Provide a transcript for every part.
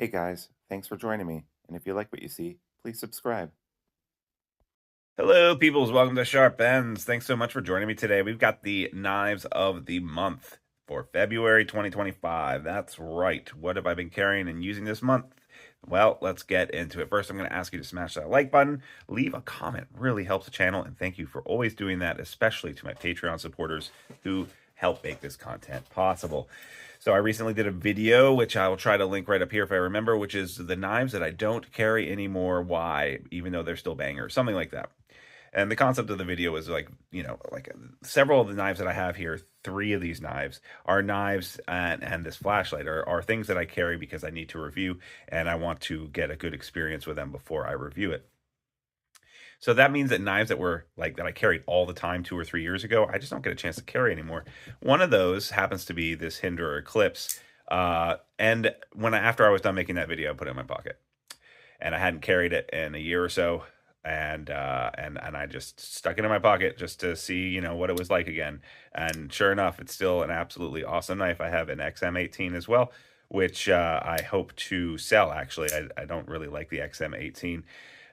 Hey guys, thanks for joining me. And if you like what you see, please subscribe. Hello, peoples. Welcome to Sharp Ends. Thanks so much for joining me today. We've got the knives of the month for February 2025. That's right. What have I been carrying and using this month? Well, let's get into it. First, I'm going to ask you to smash that like button, leave a comment. Really helps the channel, and thank you for always doing that, especially to my Patreon supporters who help make this content possible. So I recently did a video, which I will try to link right up here if I remember, which is the knives that I don't carry anymore. Why? Even though they're still bangers, something like that. And the concept of the video is like, several of the knives that I have here, three of these knives are knives and this flashlight are things that I carry because I need to review and I want to get a good experience with them before I review it. So that means that knives that were like that I carried all the time 2 or 3 years ago, I just don't get a chance to carry anymore. One of those happens to be this Hinderer Eclipse. And after I was done making that video, I put it in my pocket and I hadn't carried it in a year or so, and I just stuck it in my pocket just to see what it was like again. And sure enough, it's still an absolutely awesome knife. I have an XM18 as well, which I hope to sell. Actually, I don't really like the XM18.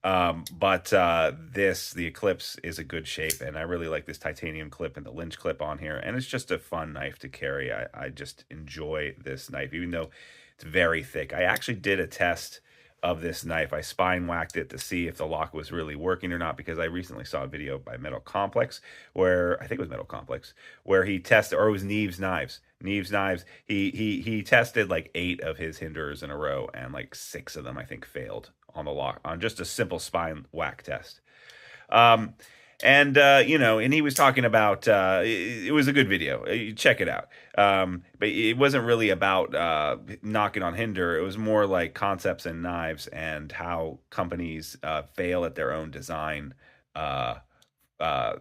But the Eclipse is a good shape, and I really like this titanium clip and the Lynch clip on here, and it's just a fun knife to carry. I just enjoy this knife, even though it's very thick. I actually did a test of this knife. I spine whacked it to see if the lock was really working or not, because I recently saw a video by Metal Complex where I think it was Metal Complex where he tested, or it was Neves Knives. Neves Knives. He tested like 8 of his Hinderers in a row, and like 6 of them I think failed on the lock on just a simple spine whack test. Um, and he was talking about it was a good video. Check it out. But it wasn't really about knocking on Hinder. It was more like concepts and knives and how companies fail at their own design uh, uh,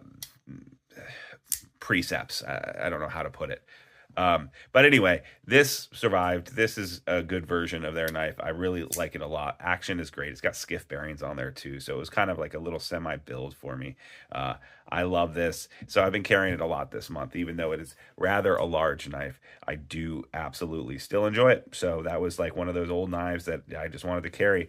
precepts. I don't know how to put it. But anyway, this survived. This is a good version of their knife. I really like it a lot. Action is great. It's got skiff bearings on there too, so it was kind of like a little semi build for me. I love this, so I've been carrying it a lot this month, even though it is rather a large knife. I do absolutely still enjoy it. So that was like one of those old knives that I just wanted to carry.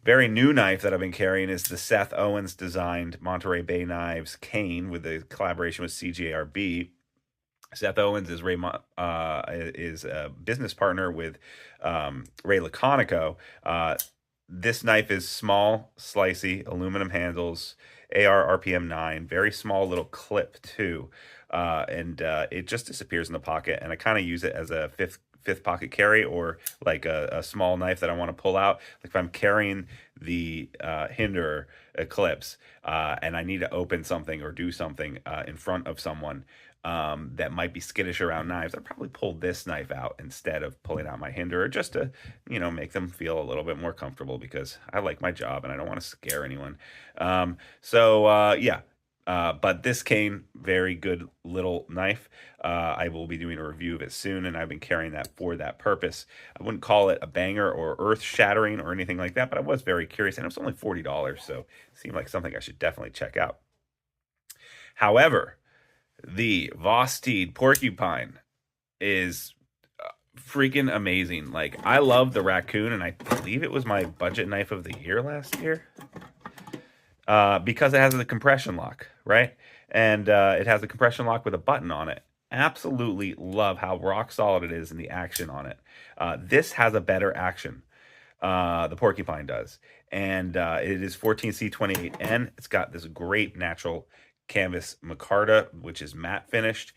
Very new knife that I've been carrying is the Seth Owens designed Monterey Bay Knives cane with a collaboration with CJRB. Seth Owens is a business partner with Ray Laconico. This knife is small, slicey, aluminum handles, AR RPM 9, very small little clip too, and it just disappears in the pocket. And I kind of use it as a fifth pocket carry, or like a small knife that I want to pull out. Like if I'm carrying the Hinder Eclipse and I need to open something or do something in front of someone that might be skittish around knives, I'd probably pull this knife out instead of pulling out my Hinderer, just to, make them feel a little bit more comfortable, because I like my job and I don't want to scare anyone. Yeah. But this cane, very good little knife. I will be doing a review of it soon, and I've been carrying that for that purpose. I wouldn't call it a banger or earth shattering or anything like that, but I was very curious, and it was only $40, so it seemed like something I should definitely check out. However, the Vosteed Porcupine is freaking amazing. Like, I love the raccoon, and I believe it was my budget knife of the year last year, because it has the compression lock, right? And it has the compression lock with a button on it. Absolutely love how rock solid it is and the action on it. This has a better action. The Porcupine does. And it is 14C28N. It's got this great natural canvas micarta, which is matte finished.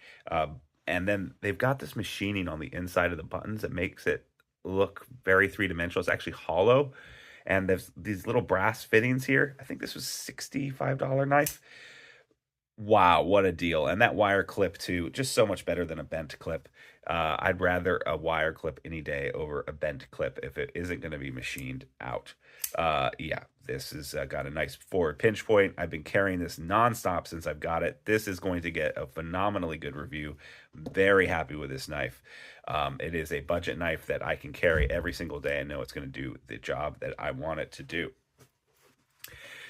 And then they've got this machining on the inside of the buttons that makes it look very three-dimensional. It's actually hollow. And there's these little brass fittings here. I think this was $65 knife. Wow, what a deal. And that wire clip too, just so much better than a bent clip. I'd rather a wire clip any day over a bent clip if it isn't going to be machined out. Yeah, this has got a nice forward pinch point. I've been carrying this nonstop since I've got it. This is going to get a phenomenally good review. Very happy with this knife. It is a budget knife that I can carry every single day and know it's going to do the job that I want it to do.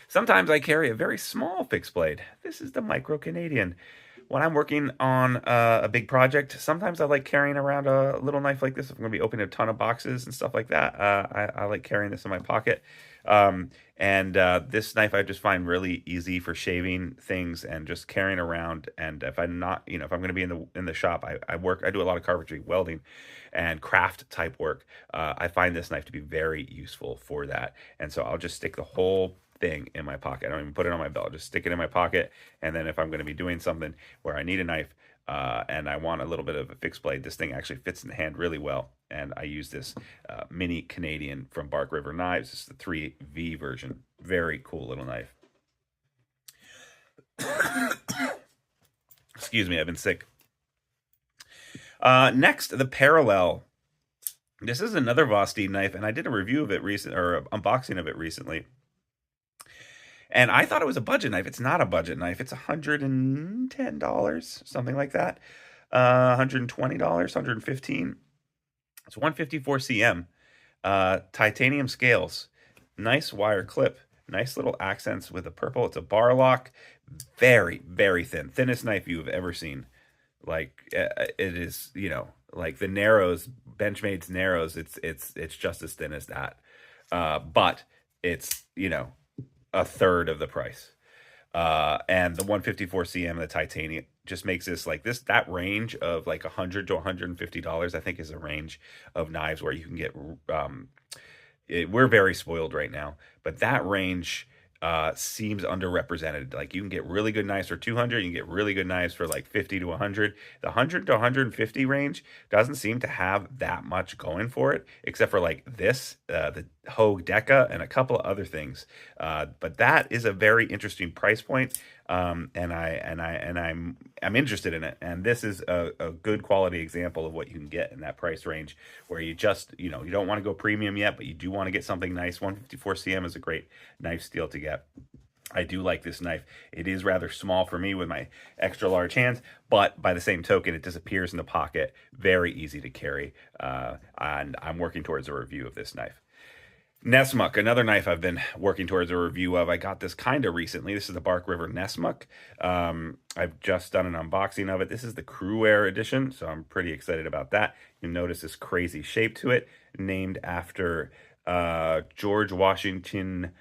Sometimes I carry a very small fixed blade. This is the Micro Canadian. when I'm working on a big project, sometimes I like carrying around a little knife like this. If I'm going to be opening a ton of boxes and stuff like that, I like carrying this in my pocket. And this knife I just find really easy for shaving things and just carrying around. And if I'm not, if I'm going to be in the shop, I do a lot of carpentry, welding, and craft type work. I find this knife to be very useful for that. And so I'll just stick the whole thing in my pocket. I don't even put it on my belt. I'll just stick it in my pocket. And then if I'm going to be doing something where I need a knife and I want a little bit of a fixed blade, this thing actually fits in the hand really well. And I use this mini Canadian from Bark River Knives. It's the 3V version. Very cool little knife. Excuse me, I've been sick. Next, the Parallel. This is another Vosteed knife, and I did a review of it or unboxing of it recently. And I thought it was a budget knife. It's not a budget knife. It's $110, something like that. $120, $115. It's 154 cm. Titanium scales. Nice wire clip. Nice little accents with a purple. It's a bar lock. Very, very thin. Thinnest knife you've ever seen. Like it is, like the Narrows, Benchmade's Narrows. It's just as thin as that. But it's, a third of the price. And the 154 cm, the titanium, just makes this that range of like $100 to $150, I think, is a range of knives where you can get. We're very spoiled right now, but that range seems underrepresented. Like you can get really good knives for 200, you can get really good knives for like 50 to 100. The 100 to 150 range doesn't seem to have that much going for it, except for like this, the Hogue Deca, and a couple of other things. But that is a very interesting price point, and I'm interested in it. And this is a good quality example of what you can get in that price range, where you just you don't want to go premium yet, but you do want to get something nice. 154 cm is a great knife steel to get. I do like this knife. It is rather small for me with my extra large hands, but by the same token, it disappears in the pocket. Very easy to carry, and I'm working towards a review of this knife. Nesmuk, another knife I've been working towards a review of. I got this kind of recently. This is the Bark River Nesmuk. I've just done an unboxing of it. This is the Cruwear edition, so I'm pretty excited about that. You'll notice this crazy shape to it, named after George Washington.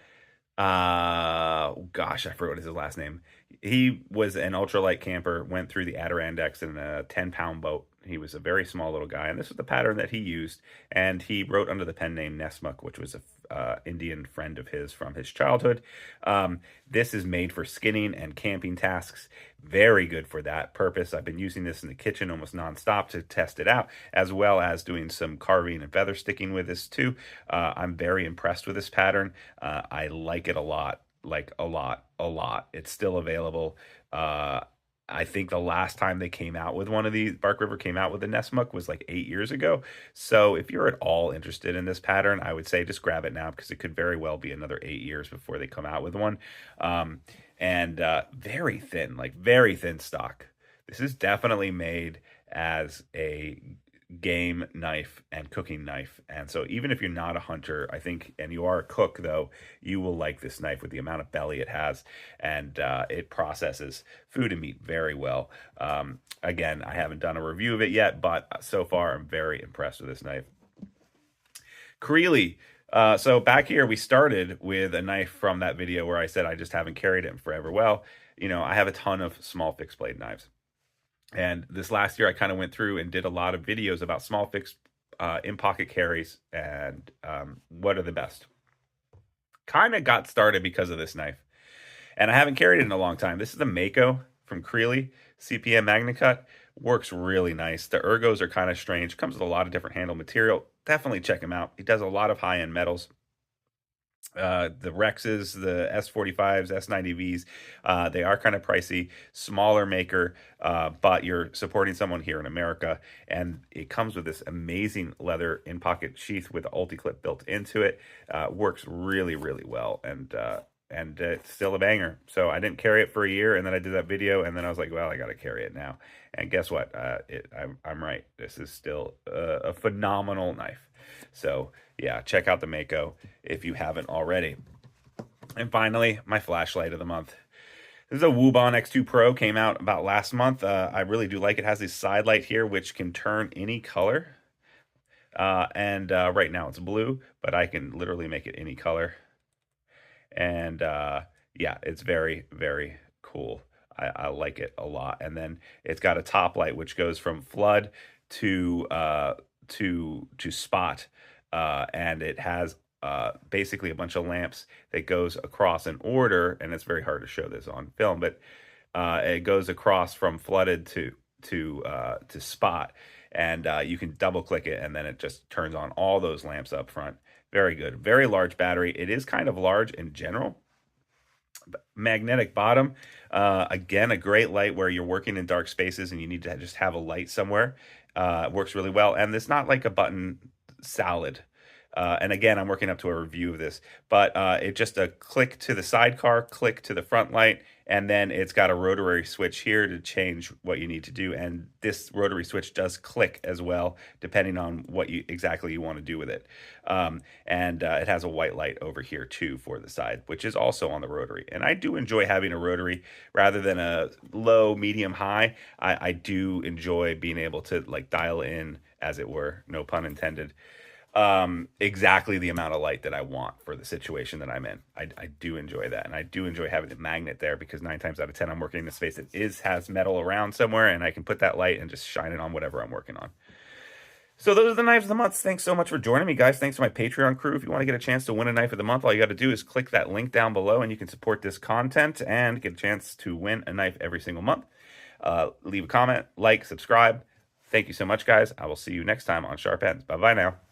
Gosh, I forgot his last name. He was an ultralight camper, went through the Adirondacks in a 10-pound boat. He was a very small little guy, and this was the pattern that he used. And he wrote under the pen name Nesmuk, which was a Indian friend of his from his childhood. This is made for skinning and camping tasks. Very good for that purpose. I've been using this in the kitchen almost nonstop to test it out, as well as doing some carving and feather sticking with this too. I'm very impressed with this pattern. I like it a lot, like a lot. It's still available. I think the last time they came out with one of these, Bark River came out with a Nesmuk, was like 8 years ago. So if you're at all interested in this pattern, I would say just grab it now, because it could very well be another 8 years before they come out with one. And very thin, like very thin stock. This is definitely made as a game knife and cooking knife. And so even if you're not a hunter, I think, and you are a cook though, you will like this knife with the amount of belly it has, and it processes food and meat very well. Again, I haven't done a review of it yet, but so far I'm very impressed with this knife. Creeley. So back here, we started with a knife from that video where I said I just haven't carried it in forever. Well, I have a ton of small fixed blade knives. And this last year, I kind of went through and did a lot of videos about small fixed in-pocket carries and what are the best. Kind of got started because of this knife. And I haven't carried it in a long time. This is the Mako from Creeley, CPM MagnaCut. Works really nice. The ergos are kind of strange. Comes with a lot of different handle material. Definitely check him out. He does a lot of high-end metals. The Rexes, the S45s, S90Vs, they are kind of pricey, smaller maker, but you're supporting someone here in America, and it comes with this amazing leather in-pocket sheath with the ulti-clip built into it. Works really, really well, and it's still a banger. So I didn't carry it for a year, and then I did that video, and then I was like, well, I got to carry it now. And guess what? I'm right. This is still a phenomenal knife. So yeah, check out the Mako if you haven't already. And finally, my flashlight of the month. This is a Wubon X2 Pro, came out about last month. I really do like it. It has this side light here, which can turn any color. And right now it's blue, but I can literally make it any color. And yeah, it's very, very cool. I like it a lot. And then it's got a top light which goes from flood to spot, and it has basically a bunch of lamps that goes across an order, and it's very hard to show this on film, but it goes across from flooded to spot, and you can double click it, and then it just turns on all those lamps up front. Very good. Very large battery. It is kind of large in general. Magnetic bottom. Again, a great light where you're working in dark spaces and you need to just have a light somewhere. Works really well. And it's not like a button salad. And again, I'm working up to a review of this, but it just a click to the sidecar, click to the front light, and then it's got a rotary switch here to change what you need to do. And this rotary switch does click as well, depending on what you exactly you want to do with it. And it has a white light over here too for the side, which is also on the rotary. And I do enjoy having a rotary rather than a low, medium, high. I do enjoy being able to like dial in, as it were, no pun intended, exactly the amount of light that I want for the situation that I'm in. I do enjoy that, and I do enjoy having the magnet there, because 9 times out of 10 I'm working in a space that has metal around somewhere, and I can put that light and just shine it on whatever I'm working on. So those are the knives of the month. Thanks so much for joining me, guys. Thanks to my Patreon crew. If you want to get a chance to win a knife of the month, all you got to do is click that link down below, and you can support this content and get a chance to win a knife every single month. Leave a comment, like, subscribe. Thank you so much, guys. I will see you next time on Sharp Ends. Bye-bye now.